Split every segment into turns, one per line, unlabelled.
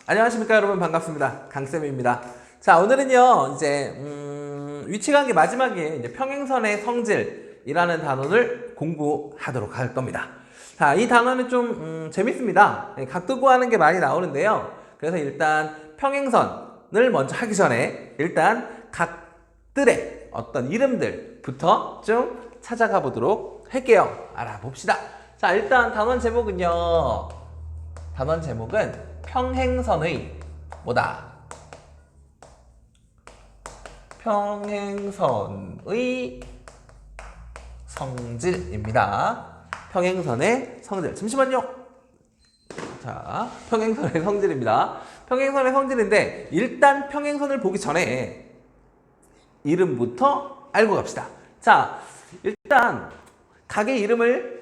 안녕하십니까 여러분, 반갑습니다. 강쌤입니다. 자, 오늘은요 이제 위치관계 마지막에 이제 평행선의 성질이라는 단원을 공부하도록 할 겁니다. 자, 이 단원은 좀 재밌습니다. 각도 구하는 게 많이 나오는데요. 그래서 일단 평행선을 먼저 하기 전에 일단 각들의 어떤 이름들부터 좀 찾아가 보도록 할게요. 알아봅시다. 자, 일단 단원 제목은 평행선의 뭐다? 평행선의 성질입니다. 평행선의 성질. 잠시만요. 자, 평행선의 성질입니다. 평행선의 성질인데 일단 평행선을 보기 전에 이름부터 알고 갑시다. 자, 일단 각의 이름을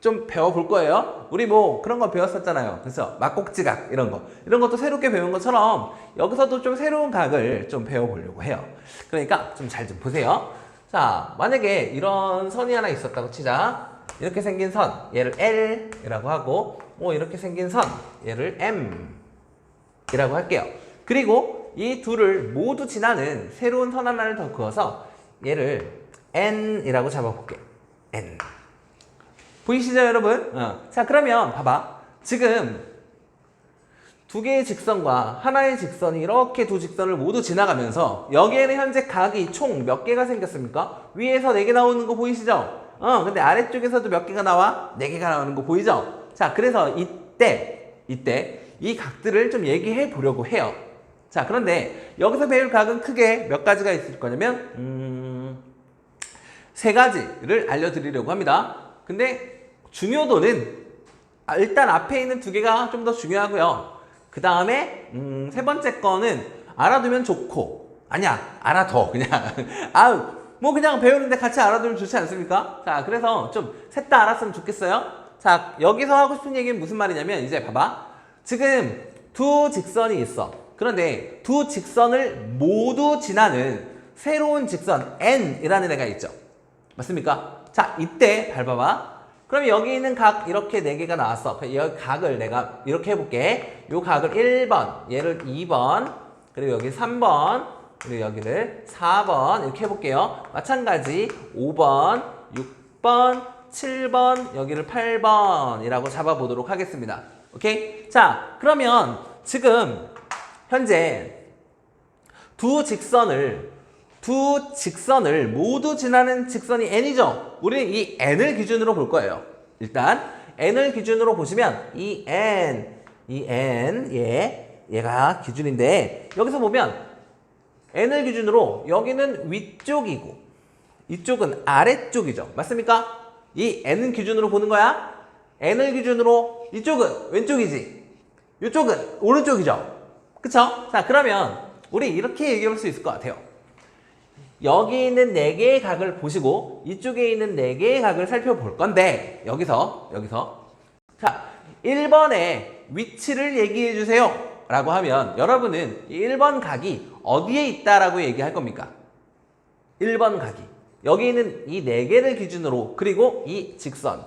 좀 배워볼 거예요. 우리 뭐 그런 거 배웠었잖아요. 그래서 막곡지각 이런 것도 새롭게 배운 것처럼 여기서도 좀 새로운 각을 좀 배워보려고 해요. 그러니까 좀 잘 좀 보세요. 자, 만약에 이런 선이 하나 있었다고 치자. 이렇게 생긴 선, 얘를 L이라고 하고, 이렇게 생긴 선, 얘를 M이라고 할게요. 그리고 이 둘을 모두 지나는 새로운 선 하나를 더 그어서 얘를 N이라고 잡아볼게요. N. 보이시죠, 여러분? 자, 그러면 봐봐. 지금 두 개의 직선과 하나의 직선이 이렇게 두 직선을 모두 지나가면서 여기에는 현재 각이 총 몇 개가 생겼습니까? 위에서 4개 나오는 거 보이시죠? 근데 아래쪽에서도 몇 개가 나와? 4개가 나오는 거 보이죠? 자, 그래서 이때 이 각들을 좀 얘기해 보려고 해요. 자, 그런데 여기서 배울 각은 크게 몇 가지가 있을 거냐면 3가지를 알려드리려고 합니다. 근데 중요도는 일단 앞에 있는 2개가 좀 더 중요하고요. 그 다음에 3번째 거는 알아두면 좋고, 아니야, 알아둬 그냥 뭐 그냥 배우는데 같이 알아두면 좋지 않습니까? 자, 그래서 좀 셋 다 알았으면 좋겠어요. 자, 여기서 하고 싶은 얘기는 무슨 말이냐면, 이제 봐봐. 지금 두 직선이 있어. 그런데 두 직선을 모두 지나는 새로운 직선 N이라는 애가 있죠. 맞습니까? 자, 이때 밟아봐. 그럼 여기 있는 각 이렇게 4개가 나왔어. 이 각을 내가 이렇게 해볼게. 이 각을 1번, 얘를 2번, 그리고 여기 3번, 그리고 여기를 4번 이렇게 해볼게요. 마찬가지 5번, 6번, 7번, 여기를 8번이라고 잡아보도록 하겠습니다. 오케이? 자, 그러면 지금 현재 두 직선을 모두 지나는 직선이 N이죠? 우리는 이 N을 기준으로 볼 거예요. 일단 N을 기준으로 보시면 이 N, 얘가 기준인데, 여기서 보면 N을 기준으로 여기는 위쪽이고 이쪽은 아래쪽이죠. 맞습니까? 이 N은 기준으로 보는 거야. N을 기준으로 이쪽은 왼쪽이지, 이쪽은 오른쪽이죠. 그쵸? 자, 그러면 우리 이렇게 얘기할 수 있을 것 같아요. 여기 있는 4개의 각을 보시고 이쪽에 있는 4개의 각을 살펴볼 건데, 여기서 자, 1번의 위치를 얘기해 주세요 라고 하면 여러분은 이 1번 각이 어디에 있다라고 얘기할 겁니까? 1번 각이 여기 있는 이 4개를 기준으로, 그리고 이 직선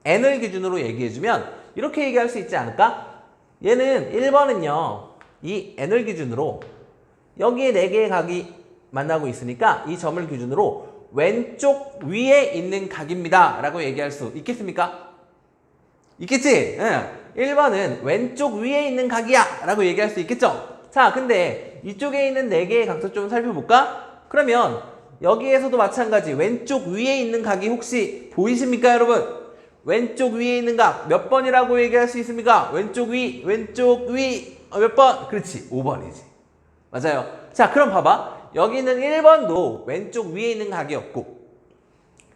N을 기준으로 얘기해 주면 이렇게 얘기할 수 있지 않을까? 얘는 1번은요 이 N을 기준으로 여기에 4개의 각이 만나고 있으니까 이 점을 기준으로 왼쪽 위에 있는 각입니다 라고 얘기할 수 있겠습니까? 있겠지? 1번은 왼쪽 위에 있는 각이야 라고 얘기할 수 있겠죠? 자, 근데 이쪽에 있는 4개의 각도 좀 살펴볼까? 그러면 여기에서도 마찬가지 왼쪽 위에 있는 각이 혹시 보이십니까, 여러분? 왼쪽 위에 있는 각 몇 번이라고 얘기할 수 있습니까? 왼쪽 위 몇 번? 그렇지, 5번이지. 맞아요. 자, 그럼 봐봐. 여기는 1번도 왼쪽 위에 있는 각이었고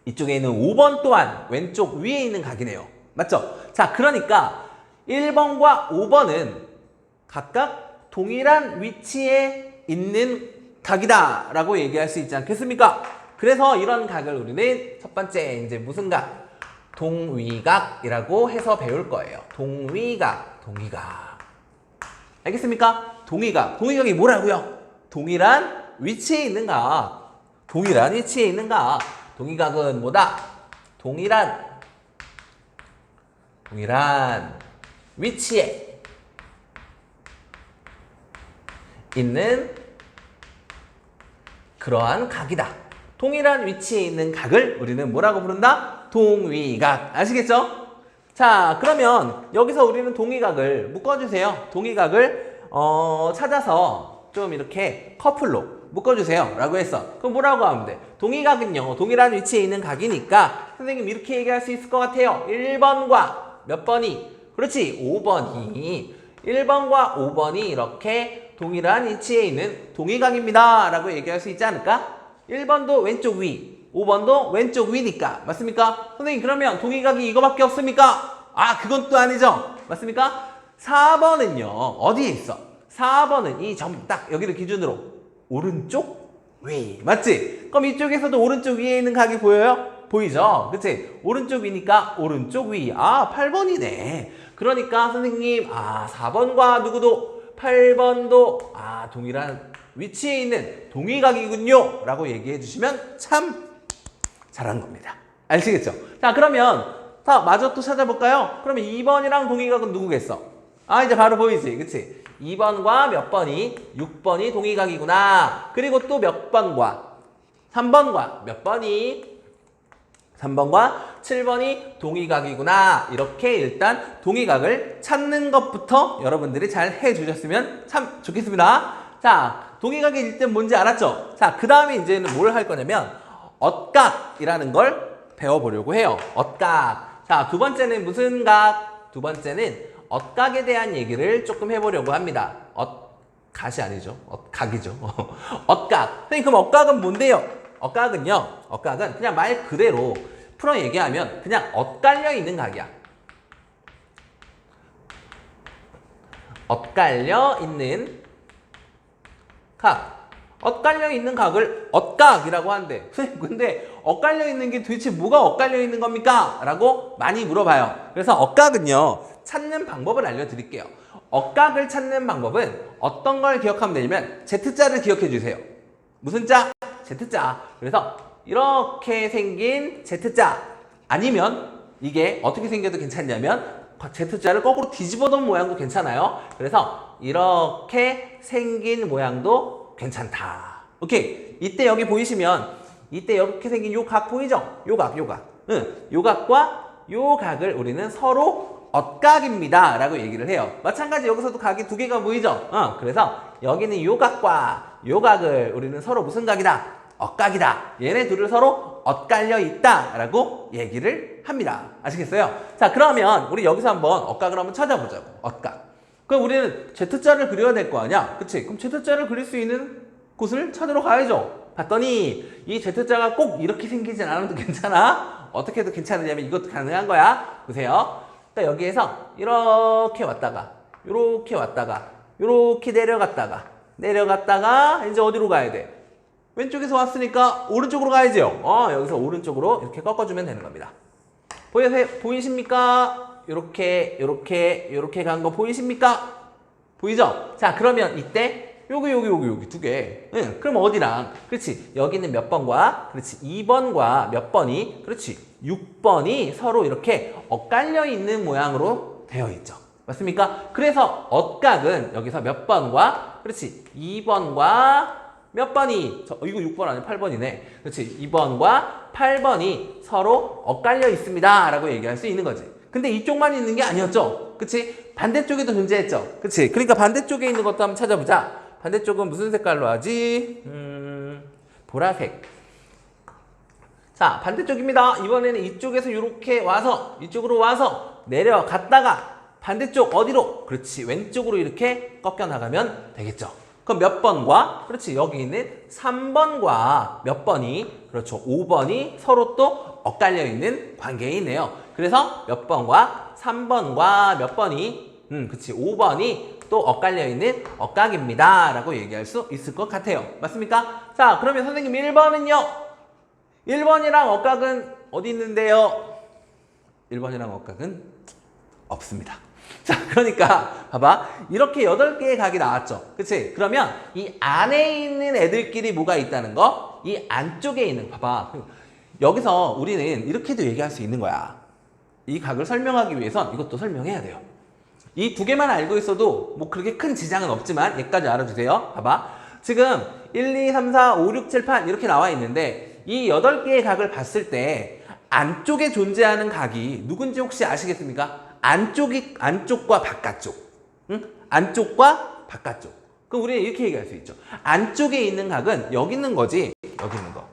이쪽에 있는 5번 또한 왼쪽 위에 있는 각이네요. 맞죠? 자, 그러니까 1번과 5번은 각각 동일한 위치에 있는 각이다 라고 얘기할 수 있지 않겠습니까? 그래서 이런 각을 우리는 첫 번째 이제 무슨 각? 동위각이라고 해서 배울 거예요. 동위각. 알겠습니까? 동위각이 뭐라고요? 동일한 위치에 있는 각. 동위각은 뭐다? 동일한 위치에 있는 그러한 각이다. 동일한 위치에 있는 각을 우리는 뭐라고 부른다? 동위각. 아시겠죠? 자, 그러면 여기서 우리는 동위각을 묶어주세요. 동위각을 찾아서 좀 이렇게 커플로 묶어주세요 라고 했어. 그럼 뭐라고 하면 돼? 동위각은요, 동일한 위치에 있는 각이니까 선생님 이렇게 얘기할 수 있을 것 같아요. 1번과 몇 번이? 그렇지, 5번이 1번과 5번이 이렇게 동일한 위치에 있는 동위각입니다 라고 얘기할 수 있지 않을까? 1번도 왼쪽 위, 5번도 왼쪽 위니까. 맞습니까? 선생님 그러면 동위각이 이거밖에 없습니까? 아, 그건 또 아니죠. 맞습니까? 4번은요 어디에 있어? 4번은 이 점 딱 여기를 기준으로 오른쪽 위. 맞지? 그럼 이쪽에서도 오른쪽 위에 있는 각이 보여요? 보이죠? 그치? 오른쪽 위니까 오른쪽 위. 아, 8번이네. 그러니까 선생님, 아, 4번과 누구도 8번도 동일한 위치에 있는 동위각이군요 라고 얘기해 주시면 참 잘한 겁니다. 아시겠죠? 자, 그러면 마저 또 찾아볼까요? 그러면 2번이랑 동위각은 누구겠어? 아, 이제 바로 보이지? 그치? 2번과 몇 번이? 6번이 동위각이구나. 그리고 또 몇 번과? 3번과 몇 번이? 3번과 7번이 동위각이구나. 이렇게 일단 동위각을 찾는 것부터 여러분들이 잘 해주셨으면 참 좋겠습니다. 자, 동위각의 1등 뭔지 알았죠? 자, 그 다음에 이제는 뭘 할 거냐면 엇각이라는 걸 배워보려고 해요. 엇각. 자, 두 번째는 무슨 각? 두 번째는 엇각에 대한 얘기를 조금 해보려고 합니다. 엇각이 아니죠. 엇각이죠. 엇각. 선생님, 그럼 엇각은 뭔데요? 엇각은 그냥 말 그대로 풀어 얘기하면 그냥 엇갈려 있는 각이야. 엇갈려 있는 각. 엇갈려 있는 각을 엇각이라고 하는데, 선생님 근데 엇갈려 있는 게 도대체 뭐가 엇갈려 있는 겁니까? 라고 많이 물어봐요. 그래서 엇각은요, 찾는 방법을 알려드릴게요. 엇각을 찾는 방법은 어떤 걸 기억하면 되냐면 Z자를 기억해 주세요. 무슨 자? Z자. 그래서 이렇게 생긴 Z자, 아니면 이게 어떻게 생겨도 괜찮냐면 Z자를 거꾸로 뒤집어 놓은 모양도 괜찮아요. 그래서 이렇게 생긴 모양도 괜찮다. 오케이. 이때 여기 보이시면 이때 이렇게 생긴 요 각 보이죠? 요 각. 요 각과 요 각을 우리는 서로 엇각입니다 라고 얘기를 해요. 마찬가지 여기서도 각이 두 개가 보이죠? 그래서 여기는 요 각과 요 각을 우리는 서로 무슨 각이다? 엇각이다. 얘네 둘을 서로 엇갈려 있다 라고 얘기를 합니다. 아시겠어요? 자, 그러면 우리 여기서 한번 엇각을 한번 찾아보자고. 엇각. 그럼 우리는 Z자를 그려야 될 거 아니야? 그치? 그럼 Z자를 그릴 수 있는 곳을 찾으러 가야죠. 봤더니 이 Z자가 꼭 이렇게 생기진 않아도 괜찮아. 어떻게 해도 괜찮으냐면 이것도 가능한 거야. 보세요. 그러니까 여기에서 이렇게 왔다가 이렇게 왔다가 이렇게 내려갔다가 이제 어디로 가야 돼? 왼쪽에서 왔으니까 오른쪽으로 가야죠. 여기서 오른쪽으로 이렇게 꺾어주면 되는 겁니다. 보이십니까? 이렇게 간 거 보이십니까? 보이죠? 자, 그러면 이때 여기 두 개. 응, 그럼 어디랑? 그렇지. 여기는 몇 번과? 그렇지. 2번과 몇 번이? 그렇지. 6번이 서로 이렇게 엇갈려 있는 모양으로 되어 있죠. 맞습니까? 그래서 엇각은 여기서 몇 번과? 그렇지. 2번과 몇 번이? 이거 6번 아니야? 8번이네. 그렇지. 2번과 8번이 서로 엇갈려 있습니다 라고 얘기할 수 있는 거지. 근데 이쪽만 있는 게 아니었죠. 그치? 반대쪽에도 존재했죠. 그치? 그러니까 반대쪽에 있는 것도 한번 찾아보자. 반대쪽은 무슨 색깔로 하지? 보라색. 자, 반대쪽입니다. 이번에는 이쪽에서 이렇게 와서 이쪽으로 와서 내려갔다가 반대쪽 어디로? 그렇지. 왼쪽으로 이렇게 꺾여 나가면 되겠죠. 그럼 몇 번과? 그렇지. 여기 있는 3번과 몇 번이? 그렇죠. 5번이 서로 또 엇갈려 있는 관계에 있네요. 그래서 몇 번과 3번과 몇 번이? 그치. 5번이 또 엇갈려 있는 엇각입니다 라고 얘기할 수 있을 것 같아요. 맞습니까? 자, 그러면 선생님 1번은요? 1번이랑 엇각은 어디 있는데요? 1번이랑 엇각은 없습니다. 자, 그러니까 봐봐. 이렇게 8개의 각이 나왔죠. 그치? 그러면 이 안에 있는 애들끼리 뭐가 있다는 거? 이 안쪽에 있는, 봐봐. 여기서 우리는 이렇게도 얘기할 수 있는 거야. 이 각을 설명하기 위해선 이것도 설명해야 돼요. 이 두 개만 알고 있어도 뭐 그렇게 큰 지장은 없지만 여기까지 알아주세요. 봐봐. 지금 1, 2, 3, 4, 5, 6, 7, 8 이렇게 나와 있는데 이 8개의 각을 봤을 때 안쪽에 존재하는 각이 누군지 혹시 아시겠습니까? 안쪽과 바깥쪽. 응? 안쪽과 바깥쪽. 그럼 우리는 이렇게 얘기할 수 있죠. 안쪽에 있는 각은 여기 있는 거지. 여기 있는 거.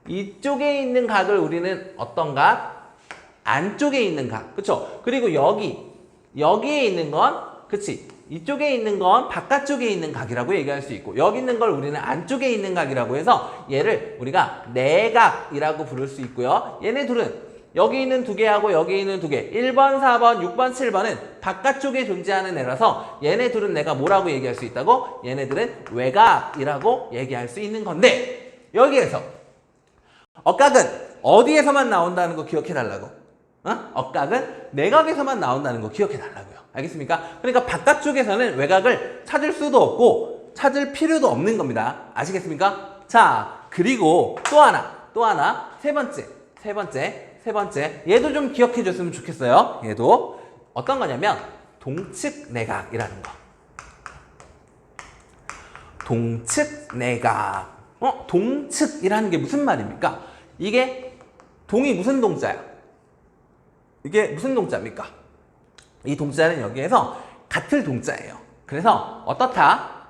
이쪽에 있는 각을 우리는 어떤 각? 안쪽에 있는 각. 그쵸? 그리고 여기에 있는 건, 그치? 이쪽에 있는 건 바깥쪽에 있는 각이라고 얘기할 수 있고, 여기 있는 걸 우리는 안쪽에 있는 각이라고 해서 얘를 우리가 내각이라고 부를 수 있고요. 얘네 둘은 여기 있는 두 개하고 여기 있는 두 개, 1번, 4번, 6번, 7번은 바깥쪽에 존재하는 애라서 얘네 둘은 내가 뭐라고 얘기할 수 있다고? 얘네들은 외각이라고 얘기할 수 있는 건데, 여기에서 억각은 어디에서만 나온다는 거 기억해 달라고. 억각은 내각에서만 나온다는 거 기억해 달라고요. 알겠습니까? 그러니까 바깥쪽에서는 외각을 찾을 수도 없고 찾을 필요도 없는 겁니다. 아시겠습니까? 자, 그리고 또 하나, 세 번째, 얘도 좀 기억해 줬으면 좋겠어요. 얘도 어떤 거냐면 동측내각이라는 거. 동측내각. 동측이라는 게 무슨 말입니까? 이게 동이 무슨 동자야? 이게 무슨 동자입니까? 이 동자는 여기에서 같을 동자예요. 그래서 어떻다?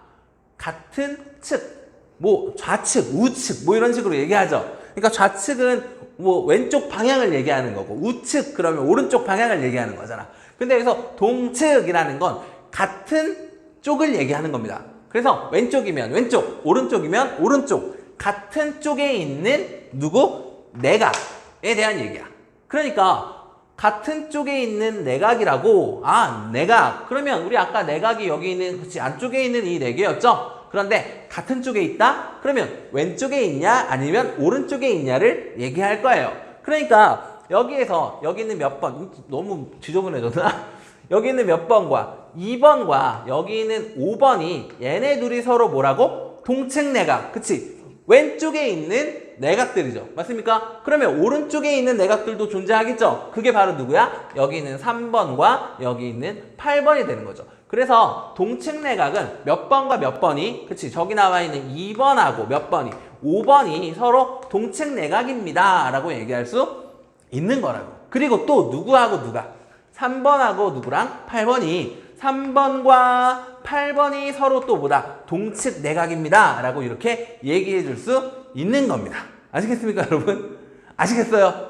같은 측, 뭐 좌측, 우측 뭐 이런 식으로 얘기하죠. 그러니까 좌측은 뭐 왼쪽 방향을 얘기하는 거고 우측 그러면 오른쪽 방향을 얘기하는 거잖아. 근데 여기서 동측이라는 건 같은 쪽을 얘기하는 겁니다. 그래서 왼쪽이면 왼쪽, 오른쪽이면 오른쪽, 같은 쪽에 있는 누구? 내각에 대한 얘기야. 그러니까 같은 쪽에 있는 내각이라고. 내각. 그러면 우리 아까 내각이 여기 있는, 그치, 안쪽에 있는 이 네 개였죠? 그런데 같은 쪽에 있다? 그러면 왼쪽에 있냐 아니면 오른쪽에 있냐를 얘기할 거예요. 그러니까 여기에서 여기 있는 몇 번, 너무 지저분해졌나? 여기 있는 몇 번과 2번과 여기 있는 5번이 얘네 둘이 서로 뭐라고? 동측내각. 그치? 왼쪽에 있는 내각들이죠. 맞습니까? 그러면 오른쪽에 있는 내각들도 존재하겠죠? 그게 바로 누구야? 여기 있는 3번과 여기 있는 8번이 되는 거죠. 그래서 동측내각은 몇 번과 몇 번이, 그치? 저기 나와 있는 2번하고 몇 번이, 5번이 서로 동측내각입니다 라고 얘기할 수 있는 거라고. 그리고 또 누구하고 누가? 3번하고 누구랑? 8번이, 3번과 8번이 서로 또 뭐다? 동측내각입니다 라고 이렇게 얘기해 줄 수 있는 겁니다. 아시겠습니까, 여러분? 아시겠어요?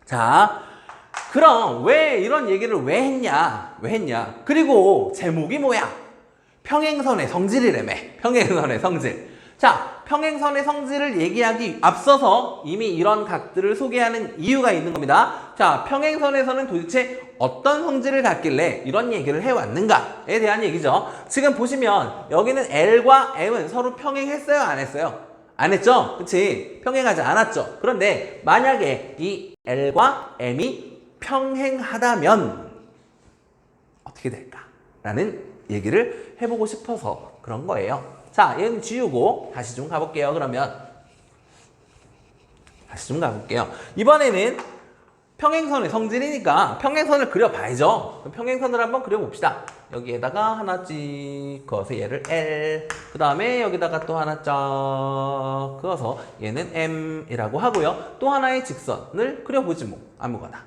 자, 그럼 왜 이런 얘기를 왜 했냐? 그리고 제목이 뭐야? 평행선의 성질이라며. 평행선의 성질. 자, 평행선의 성질을 얘기하기 앞서서 이미 이런 각들을 소개하는 이유가 있는 겁니다. 자, 평행선에서는 도대체 어떤 성질을 갖길래 이런 얘기를 해왔는가에 대한 얘기죠. 지금 보시면 여기는 L과 M은 서로 평행했어요? 안 했어요? 안 했죠? 그치? 평행하지 않았죠? 그런데 만약에 이 L과 M이 평행하다면 어떻게 될까? 라는 얘기를 해보고 싶어서 그런 거예요. 자, 얘는 지우고 다시 좀 가볼게요. 그러면 다시 좀 가볼게요. 이번에는 평행선의 성질이니까 평행선을 그려봐야죠. 그럼 평행선을 한번 그려봅시다. 여기에다가 하나 찍 그어서 얘를 L, 그 다음에 여기다가 또 하나 쫙 그어서 얘는 M이라고 하고요. 또 하나의 직선을 그려보지 뭐. 아무거나.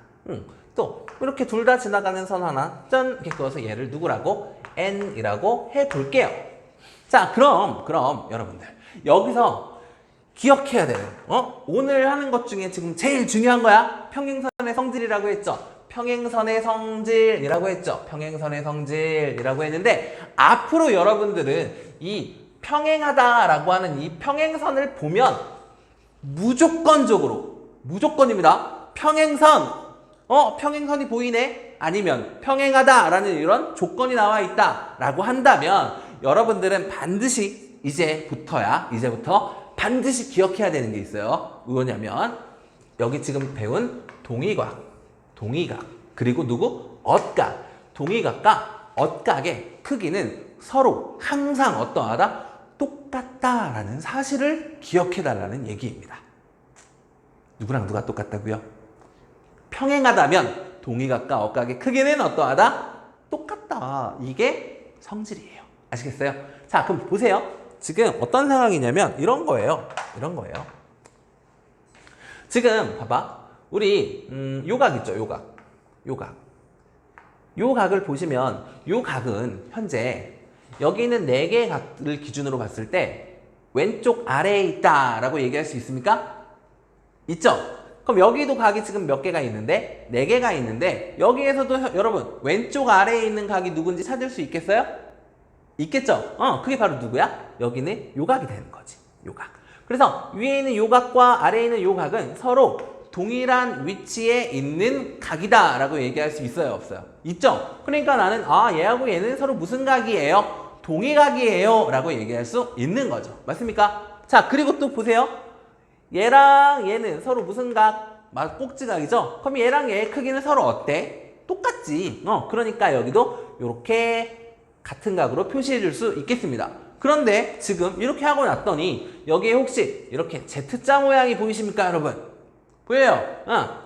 또 이렇게 둘 다 지나가는 선 하나 짠 이렇게 그어서 얘를 누구라고? N이라고 해볼게요. 자, 그럼 여러분들 여기서 기억해야 되는 오늘 하는 것 중에 지금 제일 중요한 거야. 평행선의 성질이라고 했죠. 평행선의 성질이라고 했죠. 평행선의 성질이라고 했는데 앞으로 여러분들은 이 평행하다라고 하는 이 평행선을 보면 무조건입니다. 평행선 평행선이 보이네? 아니면 평행하다라는 이런 조건이 나와 있다라고 한다면 여러분들은 반드시 이제부터 반드시 기억해야 되는 게 있어요. 뭐냐면 여기 지금 배운 동의각, 그리고 누구? 억각. 동의각과 억각의 크기는 서로 항상 어떠하다? 똑같다라는 사실을 기억해달라는 얘기입니다. 누구랑 누가 똑같다고요? 평행하다면 동의각과 억각의 크기는 어떠하다? 똑같다. 이게 성질이에요. 아시겠어요? 자, 그럼 보세요. 지금 어떤 상황이냐면 이런 거예요. 이런 거예요. 지금 봐봐. 우리 요각 있죠? 요각. 요 각을 보시면 요 각은 현재 여기 있는 4개의 각을 기준으로 봤을 때 왼쪽 아래에 있다라고 얘기할 수 있습니까? 있죠? 그럼 여기도 각이 지금 몇 개가 있는데 4개가 있는데 여기에서도 여러분 왼쪽 아래에 있는 각이 누군지 찾을 수 있겠어요? 있겠죠? 그게 바로 누구야? 여기는 요각이 되는 거지. 요각. 그래서 위에 있는 요각과 아래에 있는 요각은 서로 동일한 위치에 있는 각이다 라고 얘기할 수 있어요? 없어요? 있죠? 그러니까 나는 얘하고 얘는 서로 무슨 각이에요? 동의각이에요 라고 얘기할 수 있는 거죠. 맞습니까? 자, 그리고 또 보세요. 얘랑 얘는 서로 무슨 각? 꼭지각이죠? 그럼 얘랑 얘의 크기는 서로 어때? 똑같지. 그러니까 여기도 이렇게 같은 각으로 표시해 줄 수 있겠습니다. 그런데 지금 이렇게 하고 났더니 여기에 혹시 이렇게 Z자 모양이 보이십니까, 여러분? 보여요?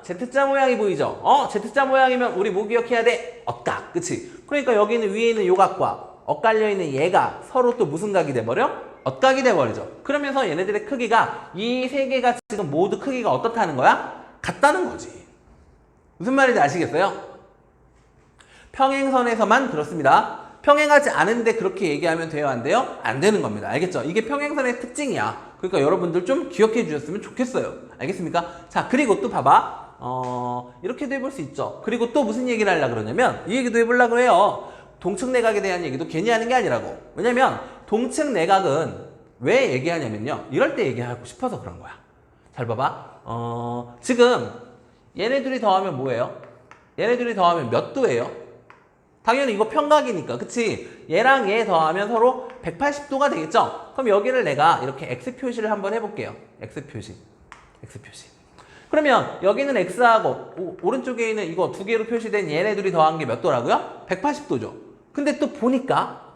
Z자 모양이 보이죠? Z자 모양이면 우리 뭐 기억해야 돼? 억각, 그치? 그러니까 여기는 위에 있는 요각과 엇갈려 있는 얘가 서로 또 무슨 각이 돼버려? 엇각이 돼버리죠. 그러면서 얘네들의 크기가 이 3개가 지금 모두 크기가 어떻다는 거야? 같다는 거지. 무슨 말인지 아시겠어요? 평행선에서만 그렇습니다. 평행하지 않은데 그렇게 얘기하면 돼요? 안 돼요? 안 되는 겁니다. 알겠죠? 이게 평행선의 특징이야. 그러니까 여러분들 좀 기억해 주셨으면 좋겠어요. 알겠습니까? 자, 그리고 또 봐봐. 이렇게도 해볼 수 있죠. 그리고 또 무슨 얘기를 하려고 그러냐면 이 얘기도 해보려고 해요. 동측 내각에 대한 얘기도 괜히 하는 게 아니라고. 왜냐면 동측 내각은 왜 얘기하냐면요. 이럴 때 얘기하고 싶어서 그런 거야. 잘 봐봐. 지금 얘네 둘이 더하면 뭐예요? 얘네 둘이 더하면 몇 도예요? 당연히 이거 평각이니까, 그치? 얘랑 얘 더하면 서로 180도가 되겠죠? 그럼 여기를 내가 이렇게 X 표시를 한번 해볼게요. X 표시. 그러면 여기는 X하고 오른쪽에 있는 이거 2개로 표시된 얘네 둘이 더한 게 몇 도라고요? 180도죠. 근데 또 보니까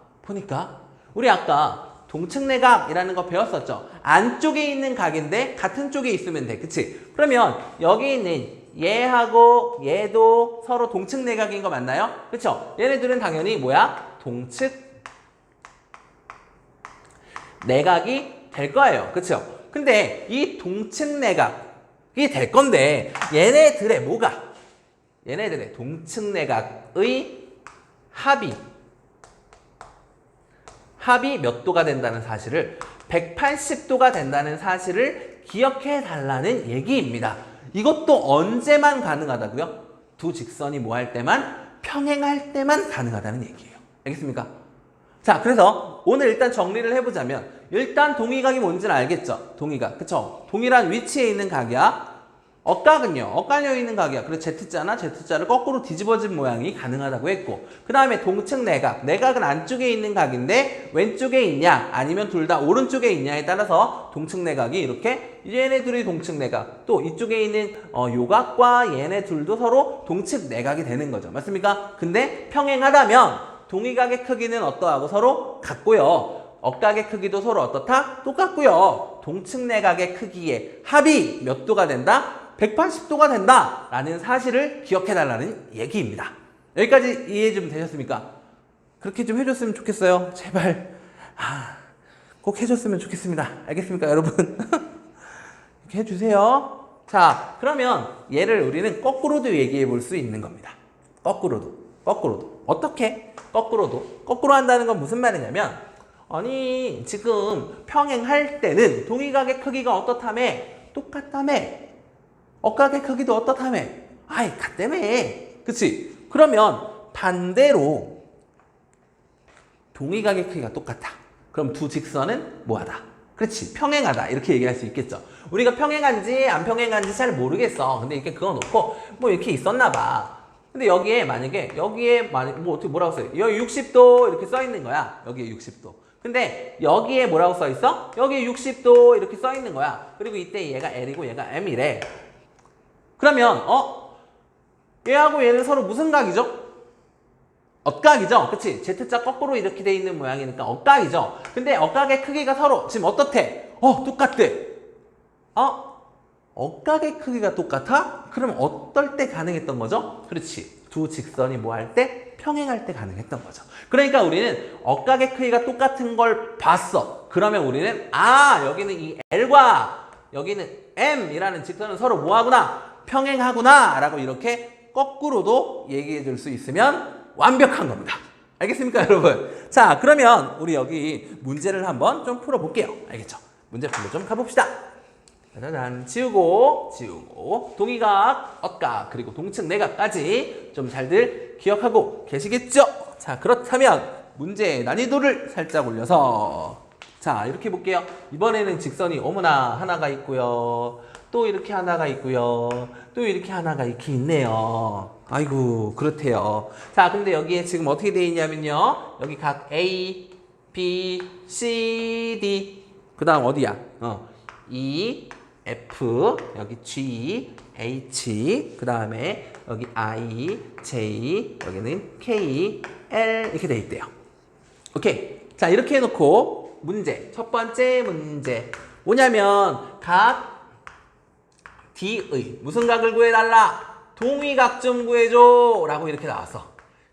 우리 아까 동측내각이라는 거 배웠었죠? 안쪽에 있는 각인데 같은 쪽에 있으면 돼, 그치? 그러면 여기 있는 얘하고 얘도 서로 동측 내각인 거 맞나요? 그쵸? 얘네들은 당연히 뭐야? 동측 내각이 될 거예요. 그쵸? 근데 이 동측 내각이 될 건데 얘네들의 뭐가? 얘네들의 동측 내각의 합이 몇 도가 된다는 사실을 180도가 된다는 사실을 기억해 달라는 얘기입니다. 이것도 언제만 가능하다고요? 두 직선이 뭐 할 때만? 평행할 때만 가능하다는 얘기예요. 알겠습니까? 자, 그래서 오늘 일단 정리를 해보자면 일단 동의각이 뭔지는 알겠죠? 동의각, 그쵸? 동일한 위치에 있는 각이야. 억각은요, 엇갈려 있는 각이야. 그래서 Z자를 거꾸로 뒤집어진 모양이 가능하다고 했고, 그 다음에 동측 내각. 내각은 안쪽에 있는 각인데 왼쪽에 있냐 아니면 둘 다 오른쪽에 있냐에 따라서 동측 내각이 이렇게 얘네 둘이 동측 내각, 또 이쪽에 있는 요각과 얘네 둘도 서로 동측 내각이 되는 거죠. 맞습니까? 근데 평행하다면 동의각의 크기는 어떠하고 서로 같고요. 억각의 크기도 서로 어떻다? 똑같고요. 동측 내각의 크기의 합이 몇 도가 된다? 180도가 된다라는 사실을 기억해달라는 얘기입니다. 여기까지 이해 좀 되셨습니까? 그렇게 좀 해줬으면 좋겠어요. 제발. 꼭 해줬으면 좋겠습니다. 알겠습니까, 여러분? 이렇게 해주세요. 자, 그러면 얘를 우리는 거꾸로도 얘기해 볼 수 있는 겁니다. 거꾸로도. 어떻게? 거꾸로 한다는 건 무슨 말이냐면, 아니, 지금 평행할 때는 동의각의 크기가 어떻다며? 똑같다며? 억각의 크기도 어떻다며? 같다며. 그치? 그러면 반대로 동의각의 크기가 똑같아. 그럼 두 직선은 뭐하다? 그렇지, 평행하다. 이렇게 얘기할 수 있겠죠. 우리가 평행한지 안 평행한지 잘 모르겠어. 근데 이렇게 그거 놓고 뭐 이렇게 있었나 봐. 근데 여기에 만약에 뭐 어떻게 뭐라고 써요? 여기 60도 이렇게 써 있는 거야. 여기에 60도. 근데 여기에 뭐라고 써 있어? 여기에 60도 이렇게 써 있는 거야. 그리고 이때 얘가 L이고 얘가 M이래. 그러면 얘하고 얘는 서로 무슨 각이죠? 억각이죠? 그치? Z자 거꾸로 이렇게 돼 있는 모양이니까 억각이죠? 근데 억각의 크기가 서로 지금 어떻대? 똑같대. 억각의 크기가 똑같아? 그럼 어떨 때 가능했던 거죠? 그렇지. 두 직선이 뭐 할 때? 평행할 때 가능했던 거죠. 그러니까 우리는 억각의 크기가 똑같은 걸 봤어. 그러면 우리는 여기는 이 L과 여기는 M이라는 직선은 서로 뭐 하구나? 평행하구나 라고 이렇게 거꾸로도 얘기해 줄 수 있으면 완벽한 겁니다. 알겠습니까, 여러분? 자, 그러면 우리 여기 문제를 한번 좀 풀어볼게요. 알겠죠? 문제풀로 좀 가봅시다. 짜자잔. 지우고 동의각, 억각, 그리고 동측 내각까지 좀 잘들 기억하고 계시겠죠? 자, 그렇다면 문제의 난이도를 살짝 올려서 자, 이렇게 볼게요. 이번에는 직선이 어머나 하나가 있고요. 또 이렇게 하나가 있고요. 또 이렇게 하나가 이렇게 있네요. 아이고, 그렇대요. 자, 근데 여기에 지금 어떻게 되어 있냐면요. 여기 각 A, B, C, D. 그 다음 어디야? E, F, 여기 G, H, 그 다음에 여기 I, J, 여기는 K, L 이렇게 돼 있대요. 오케이. 자, 이렇게 해놓고 문제. 첫 번째 문제. 뭐냐면 각 D의 무슨 각을 구해달라? 동의각 좀 구해줘 라고 이렇게 나왔어.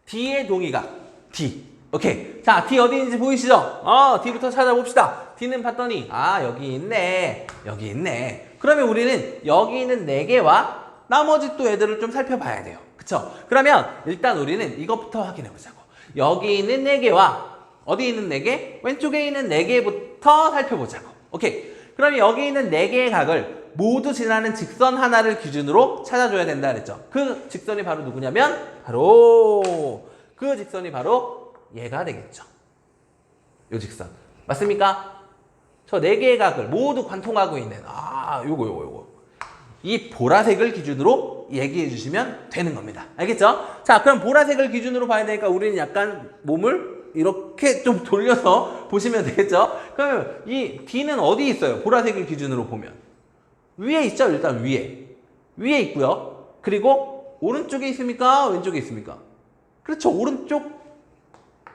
D의 동의각 D. 오케이. 자, D 어디 있는지 보이시죠? D부터 찾아봅시다. D는 봤더니 여기 있네. 여기 있네. 그러면 우리는 여기 있는 4개와 나머지 또 애들을 좀 살펴봐야 돼요. 그쵸? 그러면 일단 우리는 이것부터 확인해 보자고. 여기 있는 4개와 어디 있는 4개? 왼쪽에 있는 4개부터 살펴보자고. 오케이. 그럼 여기 있는 4개의 각을 모두 지나는 직선 하나를 기준으로 찾아줘야 된다 그랬죠. 그 직선이 바로 누구냐면 그 직선이 바로 얘가 되겠죠. 요 직선. 맞습니까? 저 4개의 각을 모두 관통하고 있는 요거. 이 보라색을 기준으로 얘기해 주시면 되는 겁니다. 알겠죠? 자, 그럼 보라색을 기준으로 봐야 되니까 우리는 약간 몸을 이렇게 좀 돌려서 보시면 되겠죠? 그러면 이 D는 어디 있어요? 보라색을 기준으로 보면. 위에 있죠? 일단 위에 있고요. 그리고 오른쪽에 있습니까? 왼쪽에 있습니까? 그렇죠. 오른쪽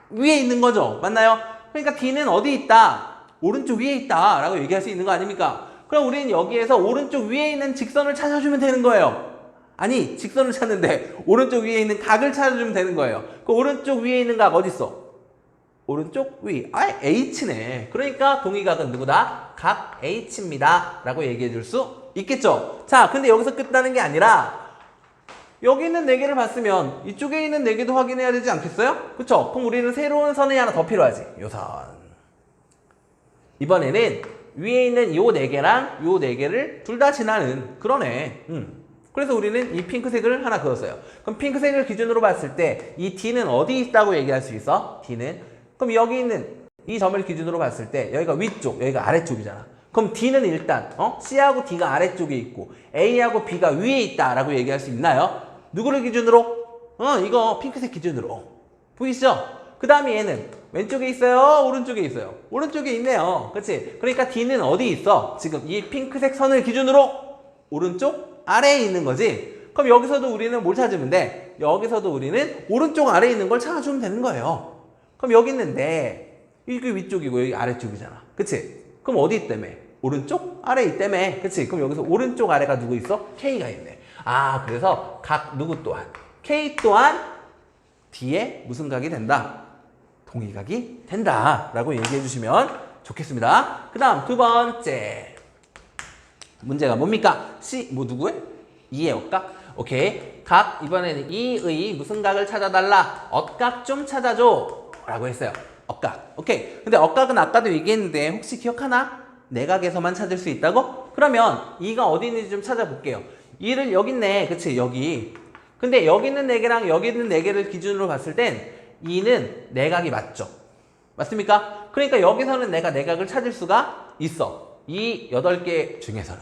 위에 있는 거죠. 맞나요? 그러니까 D는 어디 있다? 오른쪽 위에 있다 라고 얘기할 수 있는 거 아닙니까? 그럼 우리는 여기에서 오른쪽 위에 있는 직선을 찾아주면 되는 거예요. 아니, 직선을 찾는데 오른쪽 위에 있는 각을 찾아주면 되는 거예요. 그 오른쪽 위에 있는 각 어디 있어? 오른쪽 위. H네. 그러니까 동의각은 누구다? 각 H입니다 라고 얘기해 줄 수 있겠죠? 자, 근데 여기서 끝나는 게 아니라 여기 있는 4개를 봤으면 이쪽에 있는 4개도 확인해야 되지 않겠어요? 그쵸? 그럼 우리는 새로운 선이 하나 더 필요하지. 요 선. 이번에는 위에 있는 요 4개랑 요 4개를 둘 다 지나는 그러네. 그래서 우리는 이 핑크색을 하나 그었어요. 그럼 핑크색을 기준으로 봤을 때 이 D는 어디 있다고 얘기할 수 있어? D는. 그럼 여기 있는 이 점을 기준으로 봤을 때 여기가 위쪽, 여기가 아래쪽이잖아. 그럼 D는 일단 C하고 D가 아래쪽에 있고 A하고 B가 위에 있다라고 얘기할 수 있나요? 누구를 기준으로? 이거 핑크색 기준으로. 보이시죠? 그 다음에 얘는 왼쪽에 있어요? 오른쪽에 있어요? 오른쪽에 있네요. 그렇지? 그러니까 D는 어디 있어? 지금 이 핑크색 선을 기준으로 오른쪽 아래에 있는 거지. 그럼 여기서도 우리는 뭘 찾으면 돼? 여기서도 우리는 오른쪽 아래에 있는 걸 찾아주면 되는 거예요. 그럼 여기 있는데 이게 위쪽이고 여기 아래쪽이잖아. 그치? 그럼 어디 있다며? 오른쪽 아래에 있다며. 그치? 그럼 여기서 오른쪽 아래가 누구 있어? K가 있네. 그래서 각 누구 또한? K 또한 D에 무슨 각이 된다? 동의각이 된다 라고 얘기해 주시면 좋겠습니다. 그 다음 두 번째 문제가 뭡니까? 누구의? E의 억각? 오케이. 각 이번에는 E의 무슨 각을 찾아달라? 억각 좀 찾아줘 라고 했어요. 억각. 오케이. 근데 억각은 아까도 얘기했는데 혹시 기억하나? 내각에서만 찾을 수 있다고? 그러면 E가 어디 있는지 좀 찾아볼게요. E를 여기 있네. 그치? 여기. 근데 여기 있는 4개랑 여기 있는 4개를 기준으로 봤을 땐 E는 내각이 맞죠? 맞습니까? 그러니까 여기서는 내가 내각을 찾을 수가 있어. 이 8개 중에서는.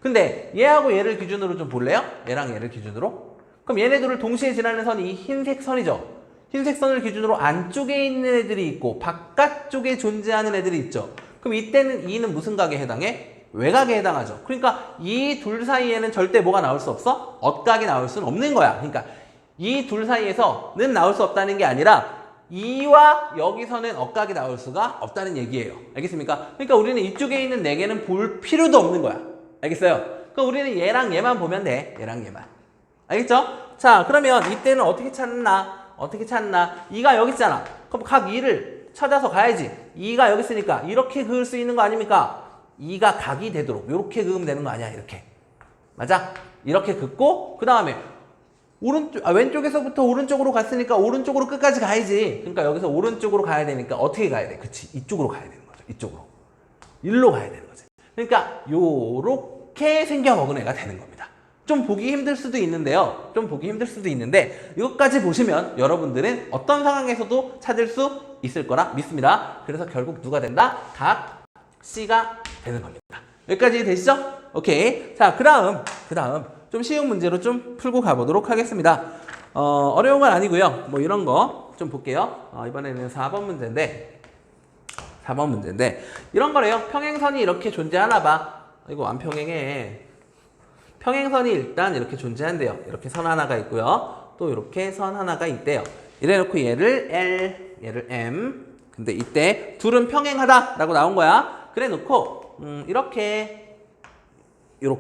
근데 얘하고 얘를 기준으로 좀 볼래요? 얘랑 얘를 기준으로? 그럼 얘네들을 동시에 지나는 선이 이 흰색 선이죠? 흰색 선을 기준으로 안쪽에 있는 애들이 있고 바깥쪽에 존재하는 애들이 있죠? 그럼 이때는 E는 무슨 각에 해당해? 외각에 해당하죠. 그러니까 이 둘 사이에는 절대 뭐가 나올 수 없어? 억각이 나올 수는 없는 거야. 그러니까 이 둘 사이에서는 나올 수 없다는 게 아니라 E와 여기서는 억각이 나올 수가 없다는 얘기예요. 알겠습니까? 그러니까 우리는 이쪽에 있는 4개는 볼 필요도 없는 거야. 알겠어요? 그럼 우리는 얘랑 얘만 보면 돼. 얘랑 얘만. 알겠죠? 자, 그러면 이때는 어떻게 찾나? 어떻게 찾나? 2가 여기 있잖아. 그럼 각 2를 찾아서 가야지. 2가 여기 있으니까 이렇게 그을 수 있는 거 아닙니까? 2가 각이 되도록 이렇게 그으면 되는 거 아니야? 이렇게. 맞아? 이렇게 긋고 그 다음에 왼쪽에서부터 오른쪽으로 갔으니까 오른쪽으로 끝까지 가야지. 그러니까 여기서 오른쪽으로 가야 되니까 어떻게 가야 돼? 그치? 이쪽으로 가야 되는 거죠. 이쪽으로. 일로 가야 되는 거지. 그러니까 요렇게 생겨먹은 애가 되는 겁니다. 좀 보기 힘들 수도 있는데요. 좀 보기 힘들 수도 있는데 이것까지 보시면 여러분들은 어떤 상황에서도 찾을 수 있을 거라 믿습니다. 그래서 결국 누가 된다? 각 C가 되는 겁니다. 여기까지 되시죠? 오케이. 자, 그 다음 좀 쉬운 문제로 좀 풀고 가보도록 하겠습니다. 어려운 건 아니고요. 뭐 이런 거 좀 볼게요. 이번에는 4번 문제인데 이런 거래요. 평행선이 이렇게 존재하나 봐. 이거 안 평행해. 평행선이 일단 이렇게 존재한대요. 이렇게 선 하나가 있고요. 또 이렇게 선 하나가 있대요. 이래놓고 얘를 L, 얘를 M. 근데 이때 둘은 평행하다라고 나온 거야. 그래놓고 이렇게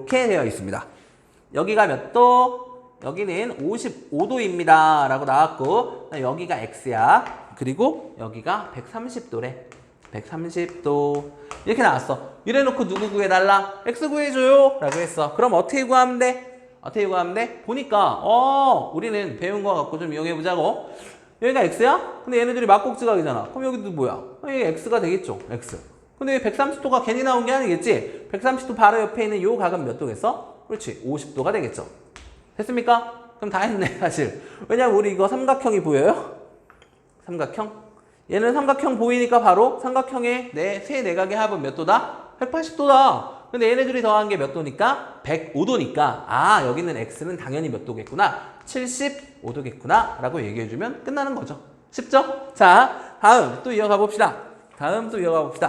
되어 있습니다. 여기가 몇 도? 여기는 55도입니다. 라고 나왔고 여기가 X야. 그리고 여기가 130도래. 130도 이렇게 나왔어. 이래놓고 누구 구해달라? X 구해줘요. 라고 했어. 그럼 어떻게 구하면 돼? 보니까 우리는 배운 거 갖고 좀 이용해보자고. 여기가 X야? 근데 얘네들이 막곡지각이잖아. 그럼 여기도 뭐야? 여기 X가 되겠죠. X. 근데 130도가 괜히 나온 게 아니겠지? 130도 바로 옆에 있는 요 각은 몇 도겠어? 그렇지. 50도가 되겠죠. 됐습니까? 그럼 다 했네, 사실. 왜냐면 우리 이거 삼각형이 보여요? 삼각형? 얘는 삼각형 보이니까 바로 삼각형의 세 내각의 합은 몇 도다? 180도다. 근데 얘네들이 더한 게 몇 도니까? 105도니까 여기는 X는 당연히 몇 도겠구나? 75도겠구나 라고 얘기해주면 끝나는 거죠. 쉽죠? 자, 다음 또 이어가 봅시다.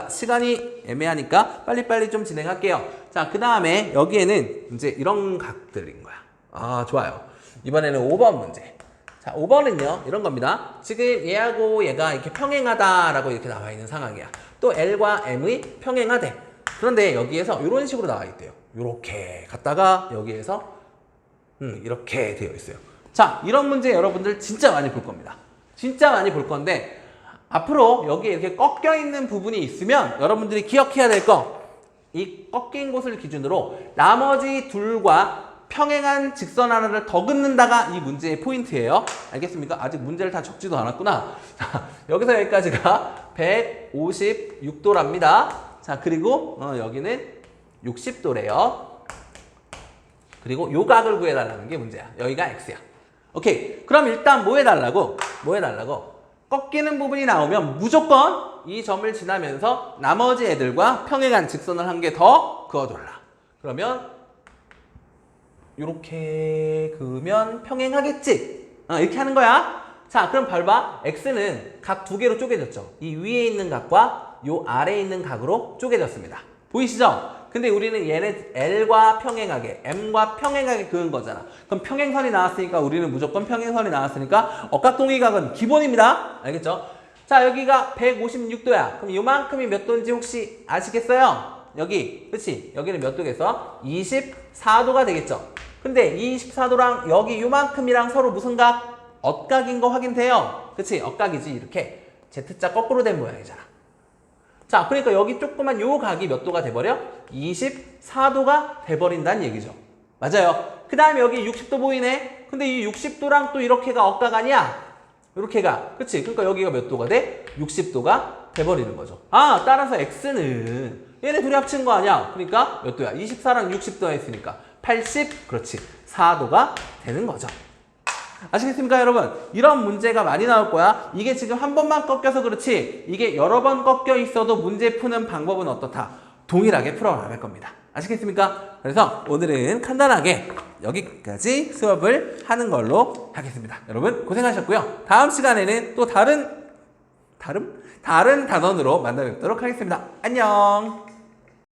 시간이 애매하니까 빨리빨리 좀 진행할게요. 자, 그 다음에 여기에는 이제 이런 각들인 거야. 좋아요. 이번에는 5번 문제. 자, 5번은요, 이런 겁니다. 지금 얘하고 얘가 이렇게 평행하다라고 이렇게 나와 있는 상황이야. 또 L과 M의 평행하대. 그런데 여기에서 이런 식으로 나와 있대요. 이렇게 갔다가 여기에서 이렇게 되어 있어요. 자, 이런 문제 여러분들 진짜 많이 볼 겁니다. 진짜 많이 볼 건데 앞으로 여기에 이렇게 꺾여 있는 부분이 있으면 여러분들이 기억해야 될 거, 이 꺾인 곳을 기준으로 나머지 둘과 평행한 직선 하나를 더 긋는다가 이 문제의 포인트예요. 알겠습니까? 아직 문제를 다 적지도 않았구나. 자, 여기서 여기까지가 156도랍니다. 자, 그리고 여기는 60도래요. 그리고 요 각을 구해달라는 게 문제야. 여기가 X야. 오케이. 그럼 일단 뭐 해달라고? 꺾이는 부분이 나오면 무조건 이 점을 지나면서 나머지 애들과 평행한 직선을 한 개 더 그어둘라. 그러면 이렇게 그으면 평행하겠지? 이렇게 하는 거야. 자, 그럼 봐봐. X는 각 두 개로 쪼개졌죠. 이 위에 있는 각과 요 아래에 있는 각으로 쪼개졌습니다. 보이시죠? 근데 우리는 얘네 L과 평행하게, M과 평행하게 그은 거잖아. 그럼 평행선이 나왔으니까 우리는 무조건 평행선이 나왔으니까 억각동의각은 기본입니다. 알겠죠? 자, 여기가 156도야. 그럼 요만큼이 몇 도인지 혹시 아시겠어요? 여기, 그치? 여기는 몇 도겠어? 24도가 되겠죠? 근데 24도랑 여기 요만큼이랑 서로 무슨 각? 억각인 거 확인돼요. 그치? 억각이지. 이렇게 Z자 거꾸로 된 모양이잖아. 자, 그러니까 여기 조그만 요 각이 몇 도가 돼버려? 24도가 돼버린다는 얘기죠. 맞아요. 그 다음에 여기 60도 보이네? 근데 이 60도랑 또 이렇게가 억각 아니야? 이렇게가. 그치? 그러니까 여기가 몇 도가 돼? 60도가 돼버리는 거죠. 따라서 X는 얘네 둘이 합친 거 아니야? 그러니까 몇 도야? 24랑 60도가 했으니까 80, 그렇지. 4도가 되는 거죠. 아시겠습니까, 여러분? 이런 문제가 많이 나올 거야. 이게 지금 한 번만 꺾여서 그렇지 이게 여러 번 꺾여 있어도 문제 푸는 방법은 어떻다? 동일하게 풀어나갈 겁니다. 아시겠습니까? 그래서 오늘은 간단하게 여기까지 수업을 하는 걸로 하겠습니다. 여러분 고생하셨고요. 다음 시간에는 또 다른 단원으로 만나 뵙도록 하겠습니다. 안녕.